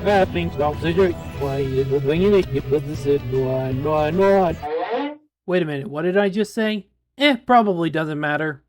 happening, stop the jerk. Why is the thing in it? But this is no. Wait a minute, what did I just say? Probably doesn't matter.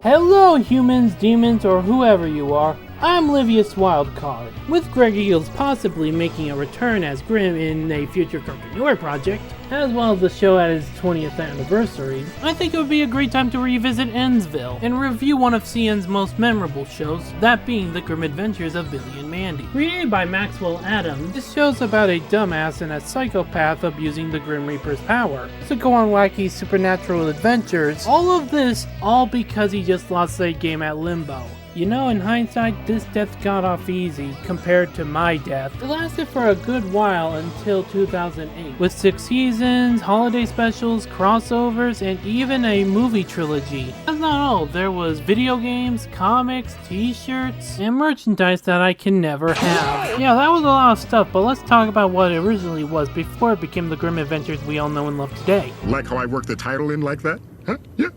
Hello, humans, demons, or whoever you are. I'm Livius Wildcard, with Greg Eagles possibly making a return as Grim in a future Cartoon Network project, as well as the show at its 20th anniversary. I think it would be a great time to revisit Ennsville and review one of CN's most memorable shows, that being The Grim Adventures of Billy and Mandy. Created by Maxwell Adams, this show's about a dumbass and a psychopath abusing the Grim Reaper's power to go on wacky supernatural adventures. All of this, all because he just lost a game at Limbo. You know, in hindsight, this death got off easy compared to my death. It lasted for a good while until 2008, with 6 seasons, holiday specials, crossovers, and even a movie trilogy. That's not all, there was video games, comics, t-shirts, and merchandise that I can never have. Yeah, that was a lot of stuff, but let's talk about what it originally was before it became the Grim Adventures we all know and love today. Like how I worked the title in like that? Huh? Yeah.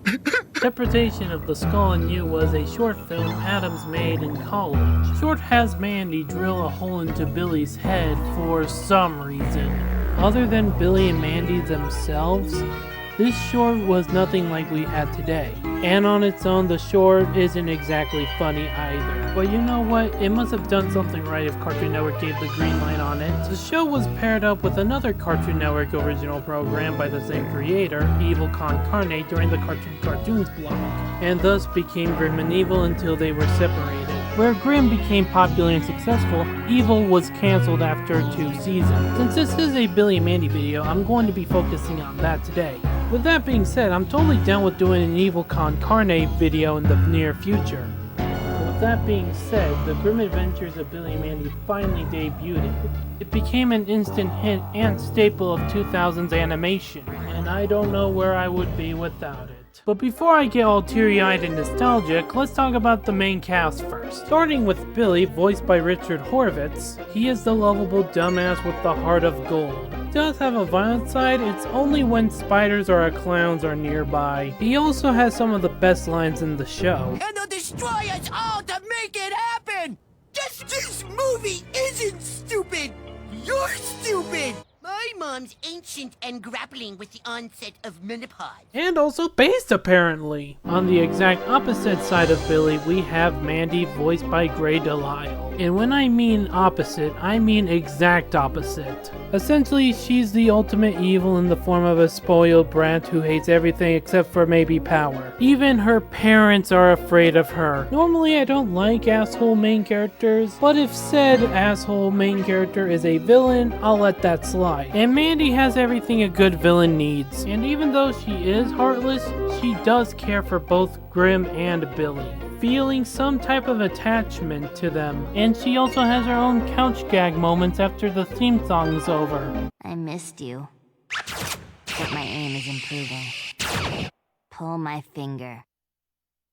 Interpretation of The Skull and You was a short film Adams made in college. Short has Mandy drill a hole into Billy's head for some reason. Other than Billy and Mandy themselves, this short was nothing like we had today. And on its own, the short isn't exactly funny either. But you know what? It must have done something right if Cartoon Network gave the green light on it. The show was paired up with another Cartoon Network original program by the same creator, Evil Con Carne, during the Cartoons block, and thus became Grim and Evil until they were separated. Where Grim became popular and successful, Evil was cancelled after 2 seasons. Since this is a Billy and Mandy video, I'm going to be focusing on that today. With that being said, I'm totally down with doing an Evil Con Carne video in the near future. With that being said, The Grim Adventures of Billy and Mandy finally debuted. It became an instant hit and staple of 2000s animation, and I don't know where I would be without it. But before I get all teary-eyed and nostalgic, let's talk about the main cast first. Starting with Billy, voiced by Richard Horvitz. He is the lovable dumbass with the heart of gold. He does have a violent side, it's only when spiders or clowns are nearby. He also has some of the best lines in the show. And they'll destroy us all to make it happen! This movie isn't stupid! You're stupid! My mom's ancient and grappling with the onset of menopause. And also based, apparently. On the exact opposite side of Billy, we have Mandy, voiced by Grey Delisle. And when I mean opposite, I mean exact opposite. Essentially, she's the ultimate evil in the form of a spoiled brat who hates everything except for maybe power. Even her parents are afraid of her. Normally, I don't like asshole main characters, but if said asshole main character is a villain, I'll let that slide. And Mandy has everything a good villain needs. And even though she is heartless, she does care for both Grim and Billy, feeling some type of attachment to them. And she also has her own couch gag moments after the theme song is over. I missed you, but my aim is improving. Pull my finger.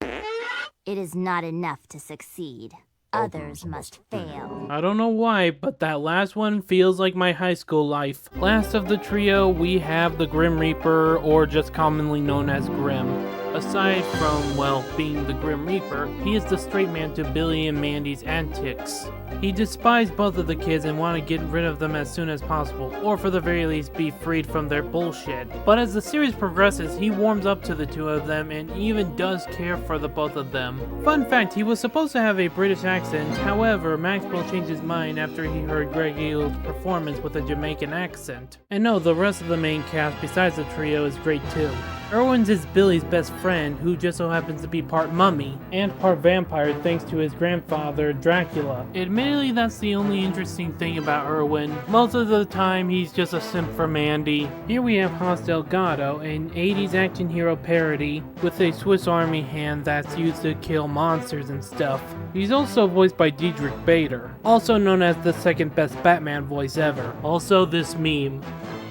It is not enough to succeed. Others must fail. I don't know why, but that last one feels like my high school life. Last of the trio, we have the Grim Reaper, or just commonly known as Grim. Aside from, well, being the Grim Reaper, he is the straight man to Billy and Mandy's antics. He despised both of the kids and wanted to get rid of them as soon as possible, or for the very least be freed from their bullshit. But as the series progresses, he warms up to the two of them and even does care for the both of them. Fun fact, he was supposed to have a British accent, however, Maxwell changed his mind after he heard Greg Eagles' performance with a Jamaican accent. And no, the rest of the main cast besides the trio is great too. Irwin's is Billy's best friend, who just so happens to be part mummy, and part vampire thanks to his grandfather, Dracula. Admittedly, that's the only interesting thing about Irwin. Most of the time, he's just a simp for Mandy. Here we have Hans Delgado, an 80s action hero parody, with a Swiss Army hand that's used to kill monsters and stuff. He's also voiced by Diedrich Bader, also known as the second best Batman voice ever. Also this meme.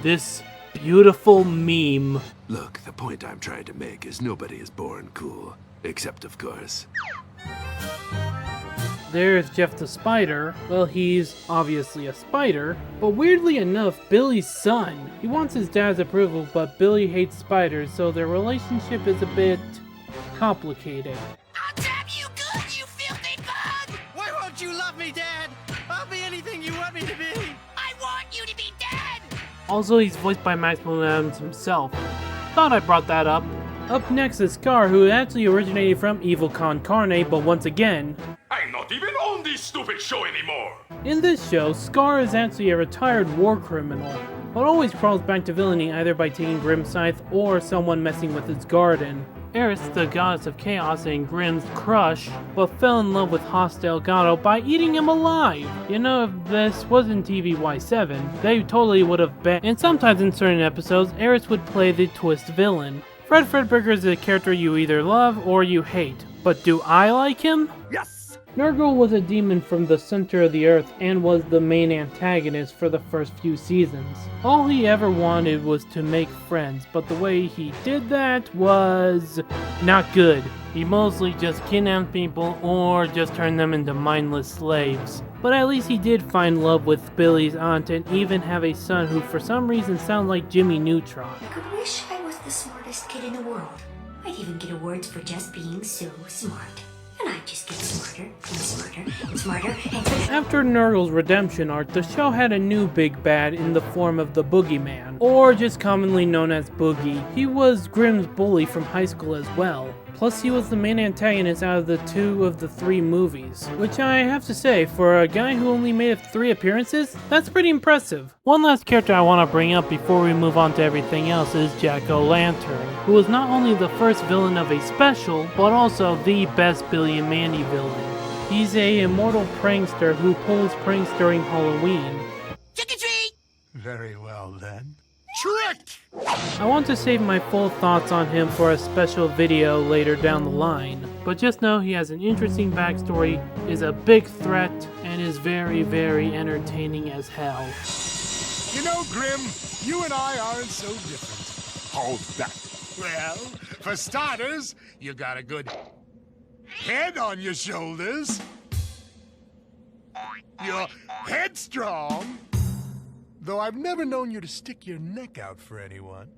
This beautiful meme. Look, the point I'm trying to make is nobody is born cool. Except, of course. There's Jeff the Spider. Well, he's obviously a spider, but weirdly enough, Billy's son. He wants his dad's approval, but Billy hates spiders, so their relationship is a bit complicated. I'll jab you good, you filthy bug! Why won't you love me, Dad? I'll be anything you want me to be. I want you to be dead! Also, he's voiced by Maxwell Adams himself. Thought I brought that up. Up next is Scar, who actually originated from Evil Con Carne, but once again, I'm not even on this stupid show anymore! in this show, Scar is actually a retired war criminal, but always crawls back to villainy either by taking Grimm's scythe or someone messing with his garden. Eris, the goddess of chaos and Grimm's crush, but fell in love with Hoss Delgado by eating him alive. You know, if this wasn't TVY7, they totally would have been. And sometimes in certain episodes, Eris would play the twist villain. Fred Fredberger is a character you either love or you hate. But do I like him? Yes! Nurgle was a demon from the center of the earth and was the main antagonist for the first few seasons. All he ever wanted was to make friends, but the way he did that was not good. He mostly just kidnapped people or just turned them into mindless slaves. But at least he did find love with Billy's aunt and even have a son who for some reason sounds like Jimmy Neutron. I could wish I was the smartest kid in the world. I'd even get awards for just being so smart. And I'd just get smarter and smarter and smarter and... After Nurgle's redemption arc, the show had a new big bad in the form of the Boogeyman, or just commonly known as Boogie. He was Grimm's bully from high school as well. Plus, he was the main antagonist out of the 2 of the 3 movies, which I have to say, for a guy who only made 3 appearances, that's pretty impressive. One last character I want to bring up before we move on to everything else is Jackolantern, who was not only the first villain of a special, but also the best Billy and Mandy villain. He's a immortal prankster who pulls pranks during Halloween. Trick-or-treat! Very well, then. Tricked! I want to save my full thoughts on him for a special video later down the line, but just know he has an interesting backstory, is a big threat, and is very, very entertaining as hell. You know, Grim, you and I aren't so different. How's that? Well, for starters, you got a good head on your shoulders. You're headstrong. Though I've never known you to stick your neck out for anyone.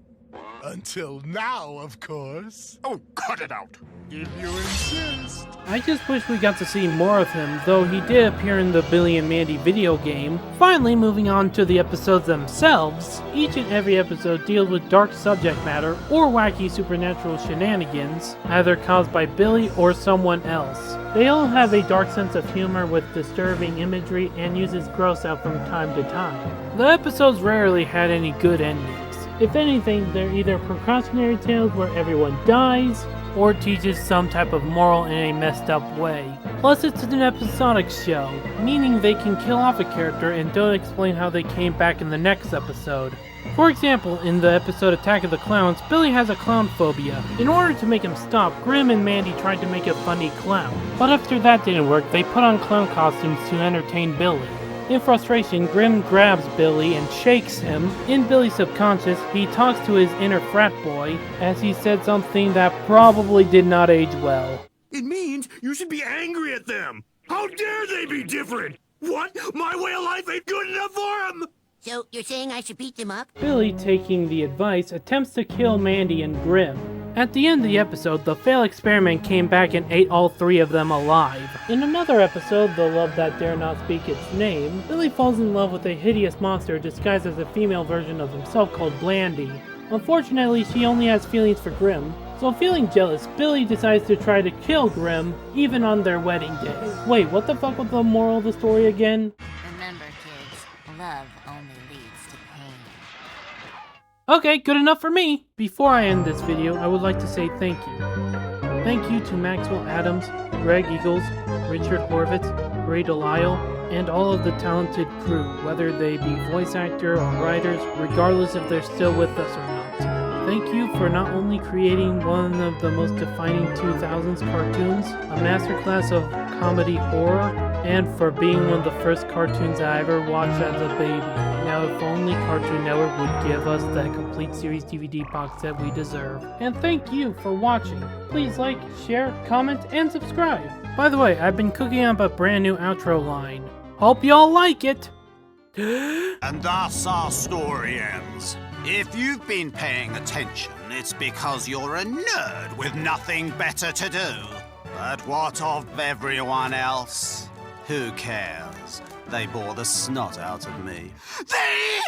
Until now, of course. Oh, cut it out! If you insist. I just wish we got to see more of him, though he did appear in the Billy and Mandy video game. Finally, moving on to the episodes themselves, each and every episode deals with dark subject matter or wacky supernatural shenanigans, either caused by Billy or someone else. They all have a dark sense of humor with disturbing imagery and uses gross out from time to time. The episodes rarely had any good endings. If anything, they're either precautionary tales where everyone dies, or teaches some type of moral in a messed up way. Plus, it's an episodic show, meaning they can kill off a character and don't explain how they came back in the next episode. For example, in the episode Attack of the Clowns, Billy has a clown phobia. In order to make him stop, Grimm and Mandy tried to make a funny clown. But after that didn't work, they put on clown costumes to entertain Billy. In frustration, Grimm grabs Billy and shakes him. In Billy's subconscious, he talks to his inner frat boy, as he said something that probably did not age well. It means you should be angry at them! How dare they be different? What? My way of life ain't good enough for them! So, you're saying I should beat them up? Billy, taking the advice, attempts to kill Mandy and Grimm. At the end of the episode, the failed experiment came back and ate all 3 of them alive. In another episode, The Love That Dare Not Speak Its Name, Billy falls in love with a hideous monster disguised as a female version of himself called Blandy. Unfortunately, she only has feelings for Grimm, so feeling jealous, Billy decides to try to kill Grimm, even on their wedding day. Wait, what the fuck was the moral of the story again? Remember, kids, love only leads to pain. Okay, good enough for me! Before I end this video, I would like to say thank you. Thank you to Maxwell Adams, Greg Eagles, Richard Horvitz, Ray Delisle, and all of the talented crew, whether they be voice actor or writers, regardless if they're still with us or not. Thank you for not only creating one of the most defining 2000s cartoons, a masterclass of comedy horror, and for being one of the first cartoons I ever watched as a baby. Now, if only Cartoon Network would give us that complete series DVD box set we deserve. And thank you for watching. Please like, share, comment, and subscribe. By the way, I've been cooking up a brand new outro line. Hope y'all like it! And thus our story ends. If you've been paying attention, it's because you're a nerd with nothing better to do. But what of everyone else? Who cares? They bore the snot out of me. The